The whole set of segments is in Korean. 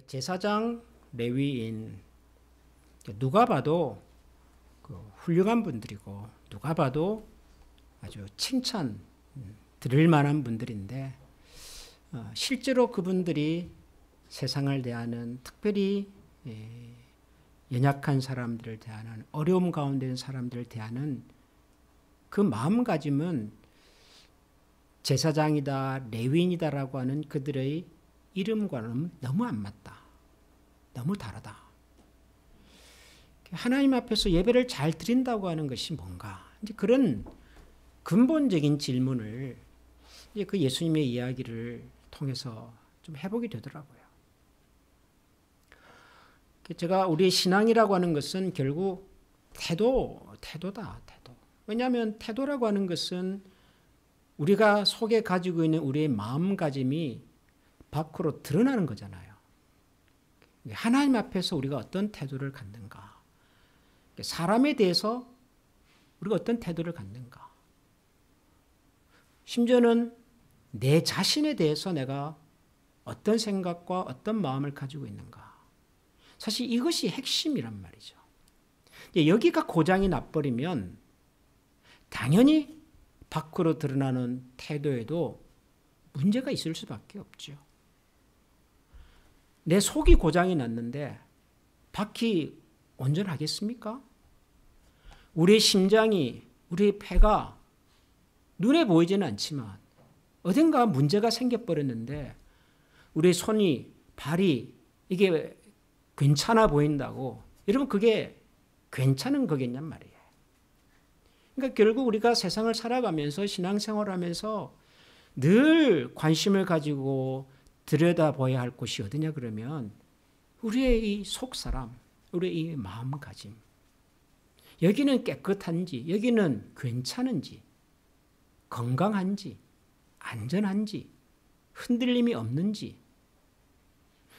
제사장, 레위인 누가 봐도 훌륭한 분들이고 누가 봐도 아주 칭찬 들을 만한 분들인데 실제로 그분들이 세상을 대하는 특별히 연약한 사람들을 대하는 어려움 가운데 있는 사람들을 대하는 그 마음가짐은 제사장이다 레위인이다라고 하는 그들의 이름과는 너무 안 맞다. 너무 다르다. 하나님 앞에서 예배를 잘 드린다고 하는 것이 뭔가 이제 그런 근본적인 질문을 이제 그 예수님의 이야기를 통해서 좀 해보게 되더라고요. 제가 우리의 신앙이라고 하는 것은 결국 태도다. 왜냐하면 태도라고 하는 것은 우리가 속에 가지고 있는 우리의 마음가짐이 밖으로 드러나는 거잖아요. 하나님 앞에서 우리가 어떤 태도를 갖는가. 사람에 대해서 우리가 어떤 태도를 갖는가. 심지어는 내 자신에 대해서 내가 어떤 생각과 어떤 마음을 가지고 있는가. 사실 이것이 핵심이란 말이죠. 여기가 고장이 나버리면 당연히 밖으로 드러나는 태도에도 문제가 있을 수밖에 없죠. 내 속이 고장이 났는데 밖이 온전하겠습니까? 우리의 심장이, 우리의 폐가 눈에 보이지는 않지만 어딘가 문제가 생겨버렸는데 우리의 손이, 발이 이게 괜찮아 보인다고 여러분 그게 괜찮은 거겠냔 말이에요. 그러니까 결국 우리가 세상을 살아가면서 신앙생활을 하면서 늘 관심을 가지고 들여다봐야 할 곳이 어디냐 그러면 우리의 이 속사람, 우리의 이 마음가짐. 여기는 깨끗한지, 여기는 괜찮은지, 건강한지, 안전한지, 흔들림이 없는지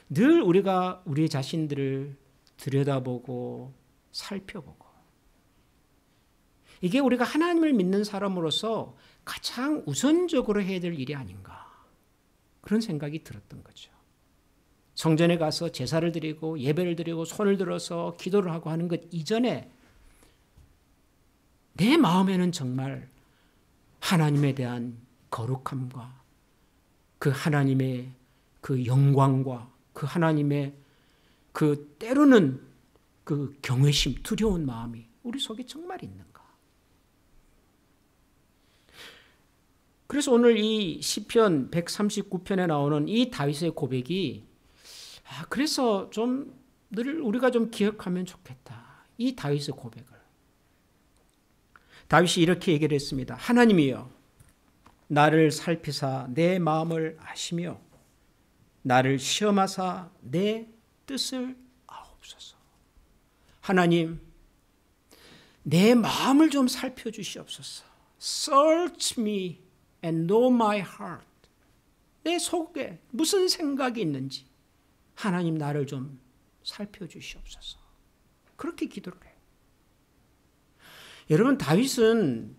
늘 우리가 우리 자신들을 들여다보고 살펴보고 이게 우리가 하나님을 믿는 사람으로서 가장 우선적으로 해야 될 일이 아닌가 그런 생각이 들었던 거죠. 성전에 가서 제사를 드리고 예배를 드리고 손을 들어서 기도를 하고 하는 것 이전에 내 마음에는 정말 하나님에 대한 거룩함과 그 하나님의 그 영광과 그 하나님의 그 때로는 그 경외심, 두려운 마음이 우리 속에 정말 있는가. 그래서 오늘 이 시편 139편에 나오는 이 다윗의 고백이 그래서 좀 늘 우리가 좀 기억하면 좋겠다. 이 다윗의 고백을. 다윗이 이렇게 얘기를 했습니다. 하나님이여 나를 살피사 내 마음을 아시며 나를 시험하사 내 뜻을 아옵소서. 하나님 내 마음을 좀 살펴주시옵소서. Search me and know my heart. 내 속에 무슨 생각이 있는지 하나님 나를 좀 살펴주시옵소서. 그렇게 기도를 해요. 여러분 다윗은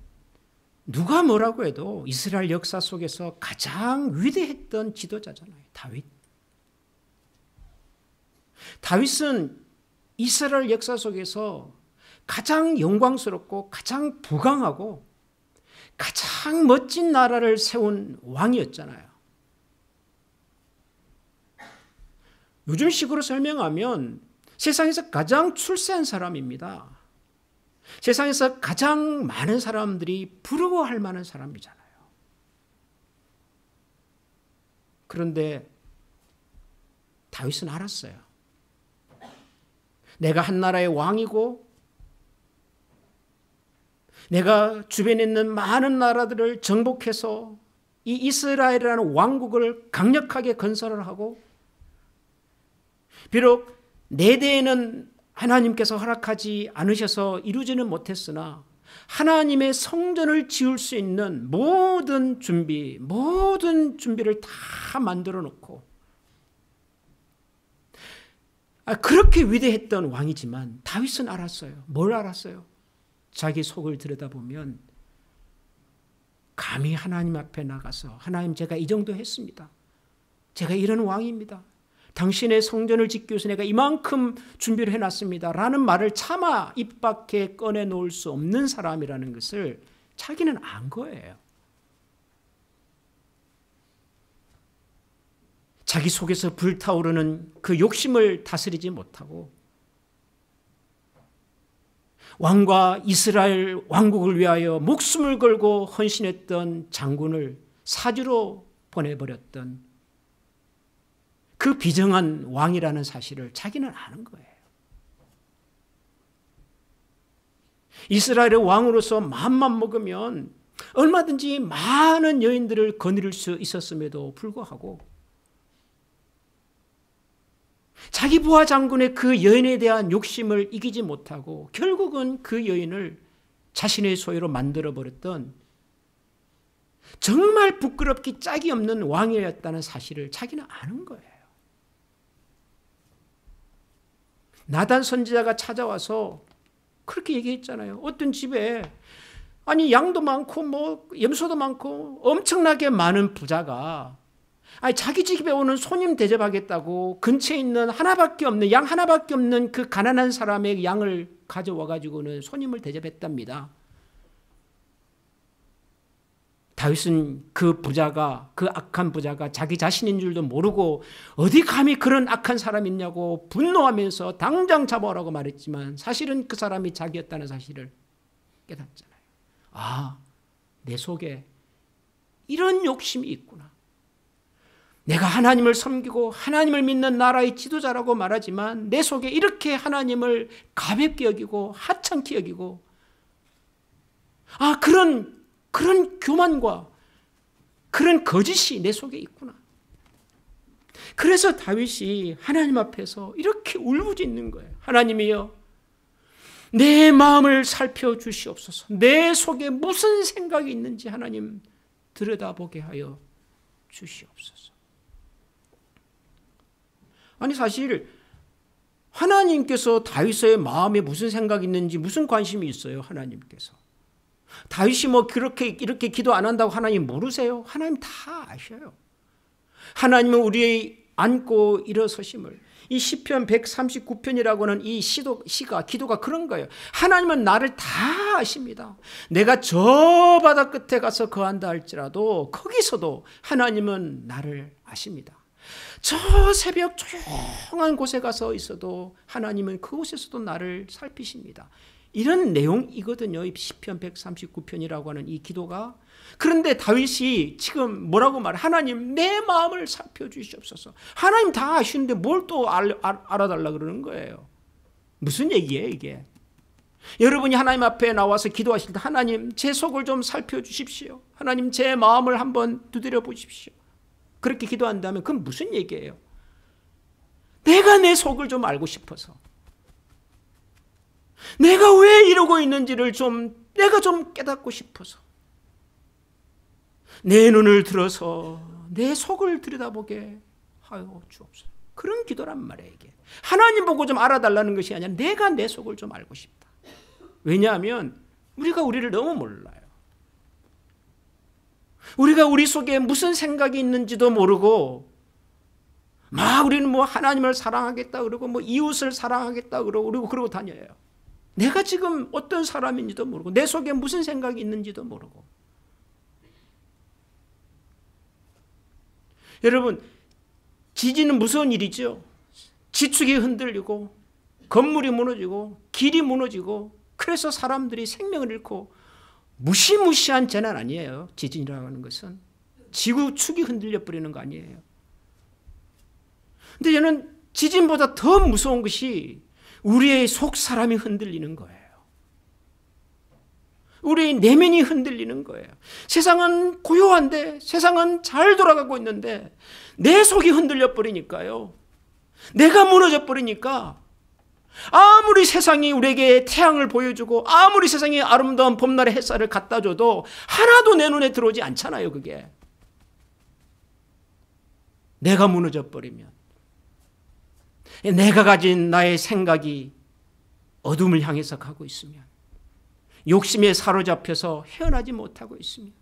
누가 뭐라고 해도 이스라엘 역사 속에서 가장 위대했던 지도자잖아요. 다윗은 이스라엘 역사 속에서 가장 영광스럽고 가장 부강하고 가장 멋진 나라를 세운 왕이었잖아요. 요즘식으로 설명하면 세상에서 가장 출세한 사람입니다. 세상에서 가장 많은 사람들이 부러워할 만한 사람이잖아요. 그런데 다윗은 알았어요. 내가 한 나라의 왕이고 내가 주변에 있는 많은 나라들을 정복해서 이 이스라엘이라는 왕국을 강력하게 건설을 하고 비록 내 대에는 하나님께서 허락하지 않으셔서 이루지는 못했으나 하나님의 성전을 지을 수 있는 모든 준비를 다 만들어 놓고 그렇게 위대했던 왕이지만 다윗은 알았어요. 뭘 알았어요? 자기 속을 들여다보면 감히 하나님 앞에 나가서 하나님 제가 이 정도 했습니다. 제가 이런 왕입니다. 당신의 성전을 짓기 위해서 내가 이만큼 준비를 해놨습니다 라는 말을 차마 입 밖에 꺼내놓을 수 없는 사람이라는 것을 자기는 안 거예요. 자기 속에서 불타오르는 그 욕심을 다스리지 못하고 왕과 이스라엘 왕국을 위하여 목숨을 걸고 헌신했던 장군을 사주로 보내버렸던 그 비정한 왕이라는 사실을 자기는 아는 거예요. 이스라엘의 왕으로서 마음만 먹으면 얼마든지 많은 여인들을 거느릴 수 있었음에도 불구하고 자기 부하 장군의 그 여인에 대한 욕심을 이기지 못하고 결국은 그 여인을 자신의 소유로 만들어버렸던 정말 부끄럽기 짝이 없는 왕이었다는 사실을 자기는 아는 거예요. 나단 선지자가 찾아와서 그렇게 얘기했잖아요. 어떤 집에 아니 양도 많고 뭐 염소도 많고 엄청나게 많은 부자가 아니 자기 집에 오는 손님 대접하겠다고 근처에 있는 하나밖에 없는 양 하나밖에 없는 그 가난한 사람의 양을 가져와 가지고는 손님을 대접했답니다. 다윗은 그 부자가 그 악한 부자가 자기 자신인 줄도 모르고 어디 감히 그런 악한 사람이 있냐고 분노하면서 당장 잡아오라고 말했지만 사실은 그 사람이 자기였다는 사실을 깨닫잖아요. 아, 내 속에 이런 욕심이 있구나. 내가 하나님을 섬기고 하나님을 믿는 나라의 지도자라고 말하지만 내 속에 이렇게 하나님을 가볍게 여기고 하찮게 여기고 그런 교만과 그런 거짓이 내 속에 있구나. 그래서 다윗이 하나님 앞에서 이렇게 울부짖는 거예요. 하나님이여, 내 마음을 살펴주시옵소서. 내 속에 무슨 생각이 있는지 하나님 들여다보게 하여 주시옵소서. 아니 사실 하나님께서 다윗의 마음에 무슨 생각이 있는지 무슨 관심이 있어요? 하나님께서. 다윗이 뭐 이렇게 기도 안 한다고 하나님 모르세요? 하나님 다 아셔요. 하나님은 우리의 안고 일어서심을, 이 시편 139편이라고 하는 이 기도가 그런 거예요. 하나님은 나를 다 아십니다. 내가 저 바다 끝에 가서 거한다 할지라도 거기서도 하나님은 나를 아십니다. 저 새벽 조용한 곳에 가서 있어도 하나님은 그곳에서도 나를 살피십니다. 이런 내용이거든요. 이 시편 139편이라고 하는 이 기도가. 그런데 다윗이 지금 뭐라고 말해? 하나님 내 마음을 살펴주시옵소서. 하나님 다 아시는데 뭘 또 알아달라 그러는 거예요. 무슨 얘기예요 이게? 여러분이 하나님 앞에 나와서 기도하실 때 하나님 제 속을 좀 살펴주십시오. 하나님 제 마음을 한번 두드려 보십시오. 그렇게 기도한다면 그건 무슨 얘기예요? 내가 내 속을 좀 알고 싶어서, 내가 왜 이러고 있는지를 내가 좀 깨닫고 싶어서 내 눈을 들어서 내 속을 들여다보게 하여 주옵소서. 그런 기도란 말이에요 이게. 하나님 보고 좀 알아달라는 것이 아니라 내가 내 속을 좀 알고 싶다. 왜냐하면 우리가 우리를 너무 몰라요. 우리가 우리 속에 무슨 생각이 있는지도 모르고 막 우리는 뭐 하나님을 사랑하겠다 그러고 뭐 이웃을 사랑하겠다 그러고 다녀요. 내가 지금 어떤 사람인지도 모르고 내 속에 무슨 생각이 있는지도 모르고. 여러분, 지진은 무서운 일이죠. 지축이 흔들리고 건물이 무너지고 길이 무너지고 그래서 사람들이 생명을 잃고 무시무시한 재난 아니에요. 지진이라고 하는 것은 지구축이 흔들려 버리는 거 아니에요. 근데 저는 지진보다 더 무서운 것이 우리의 속 사람이 흔들리는 거예요. 우리의 내면이 흔들리는 거예요. 세상은 고요한데, 세상은 잘 돌아가고 있는데 내 속이 흔들려 버리니까요. 내가 무너져 버리니까 아무리 세상이 우리에게 태양을 보여주고 아무리 세상이 아름다운 봄날의 햇살을 갖다 줘도 하나도 내 눈에 들어오지 않잖아요. 그게 내가 무너져 버리면, 내가 가진 나의 생각이 어둠을 향해서 가고 있으면, 욕심에 사로잡혀서 헤어나지 못하고 있으면,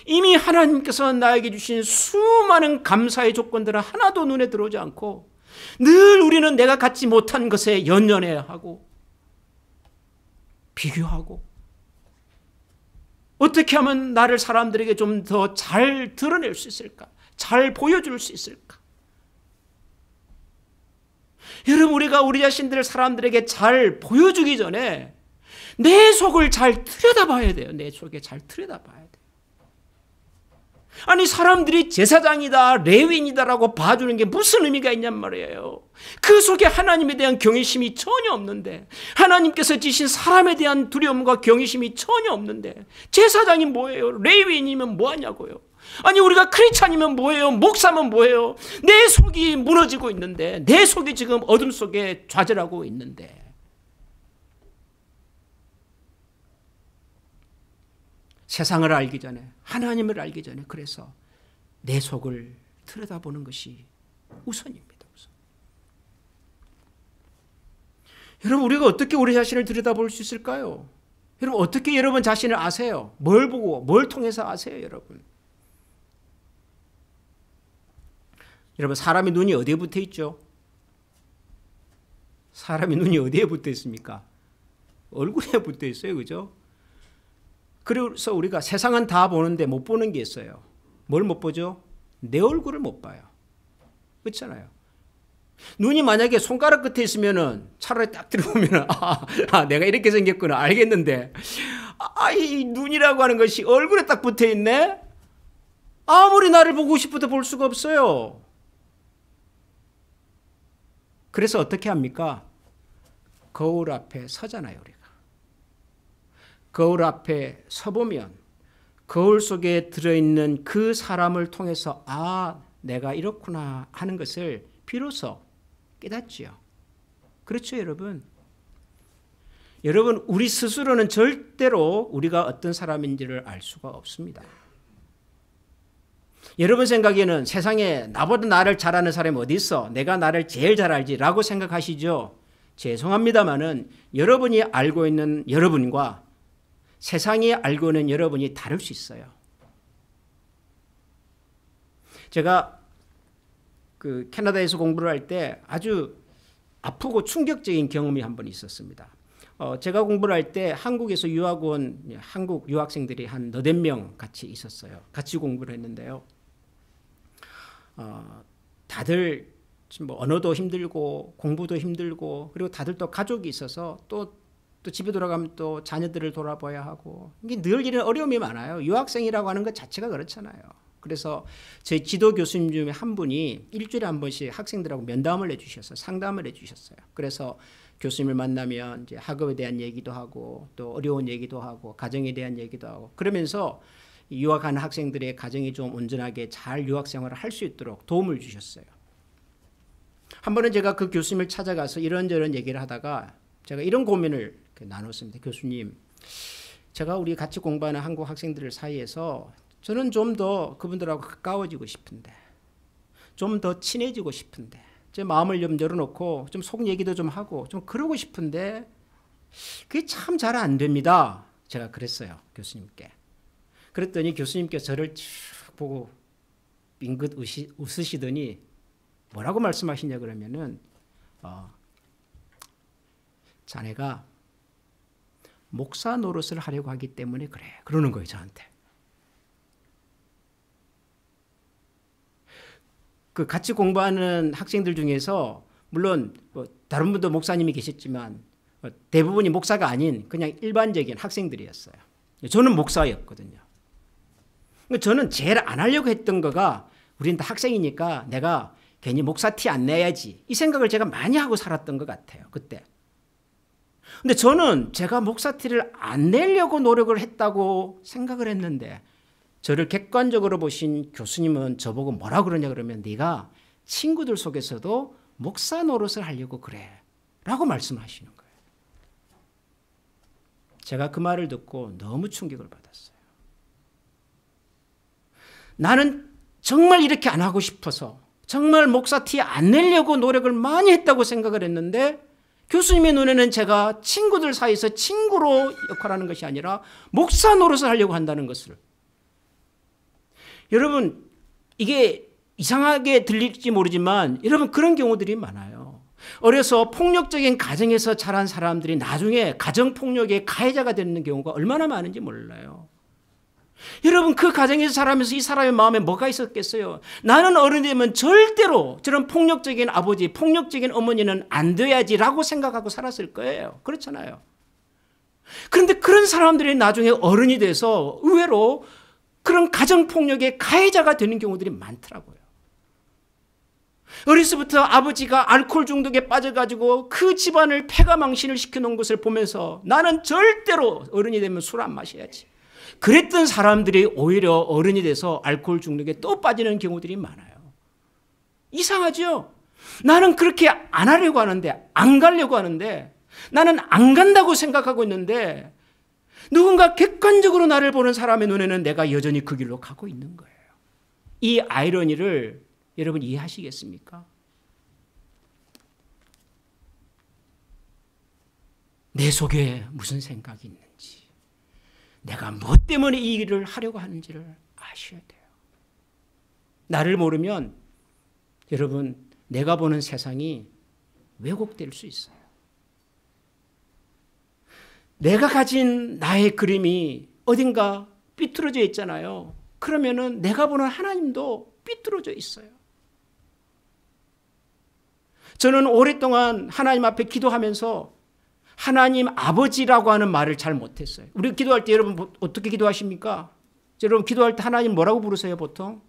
이미 하나님께서 나에게 주신 수많은 감사의 조건들은 하나도 눈에 들어오지 않고 늘 우리는 내가 갖지 못한 것에 연연해하고 비교하고 어떻게 하면 나를 사람들에게 좀 더 잘 드러낼 수 있을까? 잘 보여줄 수 있을까? 여러분, 우리가 우리 자신들을 사람들에게 잘 보여주기 전에 내 속을 잘 들여다봐야 돼요. 내 속에 잘 들여다봐야 돼요. 아니, 사람들이 제사장이다, 레위인이다라고 봐주는 게 무슨 의미가 있냔 말이에요. 그 속에 하나님에 대한 경외심이 전혀 없는데, 하나님께서 지신 사람에 대한 두려움과 경외심이 전혀 없는데, 제사장이 뭐예요? 레위인이면 뭐하냐고요? 아니, 우리가 크리스찬이면 뭐예요? 목사면 뭐예요? 내 속이 무너지고 있는데, 내 속이 지금 어둠 속에 좌절하고 있는데, 세상을 알기 전에, 하나님을 알기 전에, 그래서 내 속을 들여다보는 것이 우선입니다. 우선. 여러분, 우리가 어떻게 우리 자신을 들여다볼 수 있을까요? 여러분, 어떻게 여러분 자신을 아세요? 뭘 보고, 뭘 통해서 아세요, 여러분? 여러분, 사람의 눈이 어디에 붙어 있죠? 사람의 눈이 어디에 붙어 있습니까? 얼굴에 붙어 있어요, 그죠? 그래서 우리가 세상은 다 보는데 못 보는 게 있어요. 뭘 못 보죠? 내 얼굴을 못 봐요. 그렇잖아요. 눈이 만약에 손가락 끝에 있으면은 차라리 딱 들어보면은 내가 이렇게 생겼구나 알겠는데, 이 눈이라고 하는 것이 얼굴에 딱 붙어 있네. 아무리 나를 보고 싶어도 볼 수가 없어요. 그래서 어떻게 합니까? 거울 앞에 서잖아요, 우리가. 거울 앞에 서보면 거울 속에 들어있는 그 사람을 통해서 내가 이렇구나 하는 것을 비로소 깨닫지요. 그렇죠, 여러분? 여러분, 우리 스스로는 절대로 우리가 어떤 사람인지를 알 수가 없습니다. 여러분 생각에는 세상에 나보다 나를 잘 아는 사람이 어디 있어? 내가 나를 제일 잘 알지라고 생각하시죠? 죄송합니다마는 여러분이 알고 있는 여러분과 세상이 알고 있는 여러분이 다를 수 있어요. 제가 캐나다에서 공부를 할 때 아주 아프고 충격적인 경험이 한 번 있었습니다. 제가 공부를 할 때 한국에서 유학 온 한국 유학생들이 한 8명 같이 있었어요. 같이 공부를 했는데요. 다들 뭐 언어도 힘들고 공부도 힘들고, 그리고 다들 또 가족이 있어서 또 집에 돌아가면 또 자녀들을 돌아봐야 하고, 이게 늘 이런 어려움이 많아요. 유학생이라고 하는 것 자체가 그렇잖아요. 그래서 저희 지도 교수님 중에 한 분이 일주일에 한 번씩 학생들하고 면담을 해주셨어요. 상담을 해주셨어요. 그래서 교수님을 만나면 이제 학업에 대한 얘기도 하고, 또 어려운 얘기도 하고, 가정에 대한 얘기도 하고, 그러면서 유학하는 학생들의 가정이 좀 온전하게 잘 유학 생활을 할 수 있도록 도움을 주셨어요. 한 번은 제가 그 교수님을 찾아가서 이런저런 얘기를 하다가 제가 이런 고민을 나눴습니다. 교수님, 제가 우리 같이 공부하는 한국 학생들 사이에서 저는 좀 더 그분들하고 가까워지고 싶은데, 좀 더 친해지고 싶은데, 제 마음을 좀 열어놓고 좀 속 얘기도 좀 하고 좀 그러고 싶은데 그게 참 잘 안 됩니다. 제가 그랬어요, 교수님께. 그랬더니 교수님께서 저를 쭉 보고 빙긋 웃으시더니 뭐라고 말씀하시냐 그러면은 자네가 목사 노릇을 하려고 하기 때문에 그래, 그러는 거예요, 저한테. 그 같이 공부하는 학생들 중에서 물론 다른 분도 목사님이 계셨지만 대부분이 목사가 아닌 그냥 일반적인 학생들이었어요. 저는 목사였거든요. 저는 제일 안 하려고 했던 거가, 우리는 다 학생이니까 내가 괜히 목사 티 안 내야지, 이 생각을 제가 많이 하고 살았던 것 같아요, 그때. 근데 저는 제가 목사 티를 안 내려고 노력을 했다고 생각을 했는데, 저를 객관적으로 보신 교수님은 저보고 뭐라 그러냐 그러면, 네가 친구들 속에서도 목사 노릇을 하려고 그래 라고 말씀하시는 거예요. 제가 그 말을 듣고 너무 충격을 받았어요. 나는 정말 이렇게 안 하고 싶어서 정말 목사 티 안 내려고 노력을 많이 했다고 생각을 했는데, 교수님의 눈에는 제가 친구들 사이에서 친구로 역할하는 것이 아니라 목사 노릇을 하려고 한다는 것을. 여러분, 이게 이상하게 들릴지 모르지만 여러분 그런 경우들이 많아요. 어려서 폭력적인 가정에서 자란 사람들이 나중에 가정폭력의 가해자가 되는 경우가 얼마나 많은지 몰라요. 여러분 그 가정에서 자라면서 이 사람의 마음에 뭐가 있었겠어요? 나는 어른이 되면 절대로 저런 폭력적인 아버지, 폭력적인 어머니는 안 돼야지라고 생각하고 살았을 거예요. 그렇잖아요. 그런데 그런 사람들이 나중에 어른이 돼서 의외로 그런 가정폭력의 가해자가 되는 경우들이 많더라고요. 어려서부터 아버지가 알코올 중독에 빠져가지고 그 집안을 패가망신을 시켜놓은 것을 보면서 나는 절대로 어른이 되면 술 안 마셔야지. 그랬던 사람들이 오히려 어른이 돼서 알코올 중독에 또 빠지는 경우들이 많아요. 이상하죠? 나는 그렇게 안 하려고 하는데, 안 가려고 하는데, 나는 안 간다고 생각하고 있는데 누군가 객관적으로 나를 보는 사람의 눈에는 내가 여전히 그 길로 가고 있는 거예요. 이 아이러니를 여러분 이해하시겠습니까? 내 속에 무슨 생각이 있는지, 내가 뭐 때문에 이 일을 하려고 하는지를 아셔야 돼요. 나를 모르면 여러분 내가 보는 세상이 왜곡될 수 있어요. 내가 가진 나의 그림이 어딘가 삐뚤어져 있잖아요. 그러면은 내가 보는 하나님도 삐뚤어져 있어요. 저는 오랫동안 하나님 앞에 기도하면서 하나님 아버지라고 하는 말을 잘 못했어요. 우리 기도할 때 여러분 어떻게 기도하십니까? 여러분 기도할 때 하나님 뭐라고 부르세요 보통?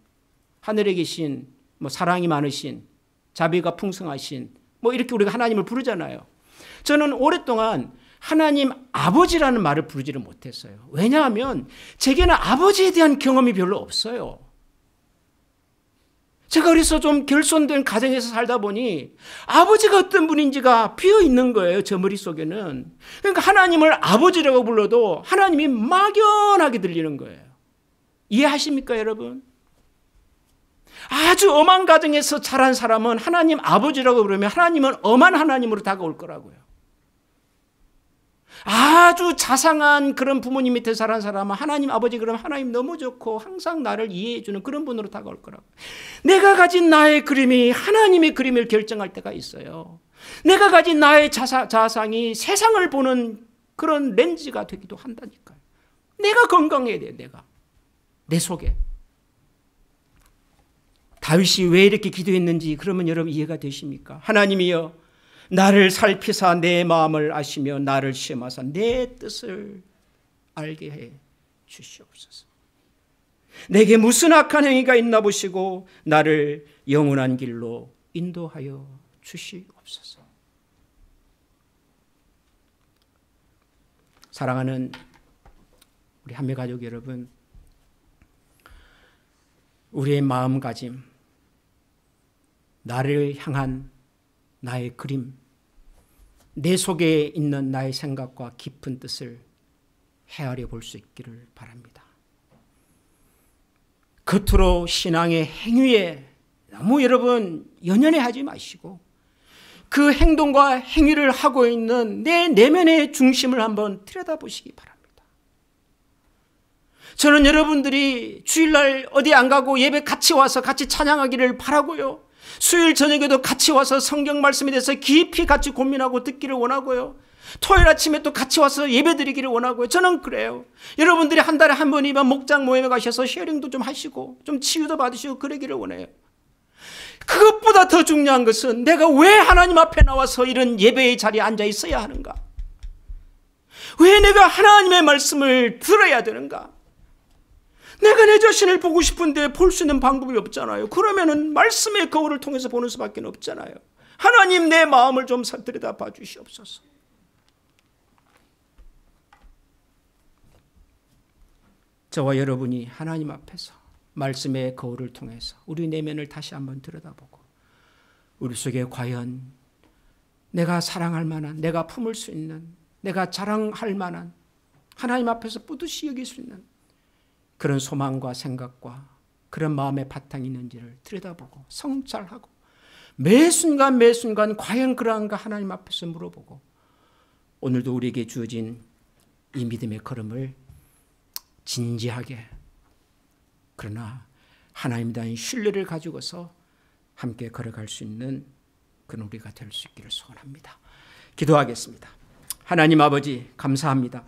하늘에 계신, 사랑이 많으신, 자비가 풍성하신, 이렇게 우리가 하나님을 부르잖아요. 저는 오랫동안 하나님 아버지라는 말을 부르지를 못했어요. 왜냐하면 제게는 아버지에 대한 경험이 별로 없어요. 제가 그래서 좀 결손된 가정에서 살다 보니 아버지가 어떤 분인지가 비어 있는 거예요. 저 머릿속에는. 그러니까 하나님을 아버지라고 불러도 하나님이 막연하게 들리는 거예요. 이해하십니까 여러분? 아주 엄한 가정에서 자란 사람은 하나님 아버지라고 부르면 하나님은 엄한 하나님으로 다가올 거라고요. 아주 자상한 그런 부모님 밑에 자란 사람은 하나님 아버지 그러면 하나님 너무 좋고 항상 나를 이해해 주는 그런 분으로 다가올 거라고. 내가 가진 나의 그림이 하나님의 그림을 결정할 때가 있어요. 내가 가진 나의 자상이 세상을 보는 그런 렌즈가 되기도 한다니까요. 내가 건강해야 돼요. 내가. 내 속에. 다윗이 왜 이렇게 기도했는지 그러면 여러분 이해가 되십니까? 하나님이여 나를 살피사 내 마음을 아시며 나를 시험하사 내 뜻을 알게 해 주시옵소서. 내게 무슨 악한 행위가 있나 보시고 나를 영원한 길로 인도하여 주시옵소서. 사랑하는 우리 한매가족 여러분, 우리의 마음가짐, 나를 향한 나의 그림, 내 속에 있는 나의 생각과 깊은 뜻을 헤아려 볼 수 있기를 바랍니다. 겉으로 신앙의 행위에 너무 여러분 연연해하지 마시고 그 행동과 행위를 하고 있는 내 내면의 중심을 한번 들여다보시기 바랍니다. 저는 여러분들이 주일날 어디 안 가고 예배 같이 와서 같이 찬양하기를 바라고요. 수요일 저녁에도 같이 와서 성경 말씀에 대해서 깊이 같이 고민하고 듣기를 원하고요. 토요일 아침에 또 같이 와서 예배 드리기를 원하고요. 저는 그래요. 여러분들이 한 달에 한 번이면 목장 모임에 가셔서 쉐어링도 좀 하시고 좀 치유도 받으시고 그러기를 원해요. 그것보다 더 중요한 것은 내가 왜 하나님 앞에 나와서 이런 예배의 자리에 앉아 있어야 하는가? 왜 내가 하나님의 말씀을 들어야 되는가? 내가 내 자신을 보고 싶은데 볼 수 있는 방법이 없잖아요. 그러면은 말씀의 거울을 통해서 보는 수밖에 없잖아요. 하나님 내 마음을 좀 들여다봐 주시옵소서. 저와 여러분이 하나님 앞에서 말씀의 거울을 통해서 우리 내면을 다시 한번 들여다보고 우리 속에 과연 내가 사랑할 만한, 내가 품을 수 있는, 내가 자랑할 만한, 하나님 앞에서 뿌듯이 여길 수 있는 그런 소망과 생각과 그런 마음의 바탕이 있는지를 들여다보고 성찰하고 매 순간 과연 그러한가 하나님 앞에서 물어보고 오늘도 우리에게 주어진 이 믿음의 걸음을 진지하게 그러나 하나님에 대한 신뢰를 가지고서 함께 걸어갈 수 있는 그런 우리가 될 수 있기를 소원합니다. 기도하겠습니다. 하나님 아버지 감사합니다.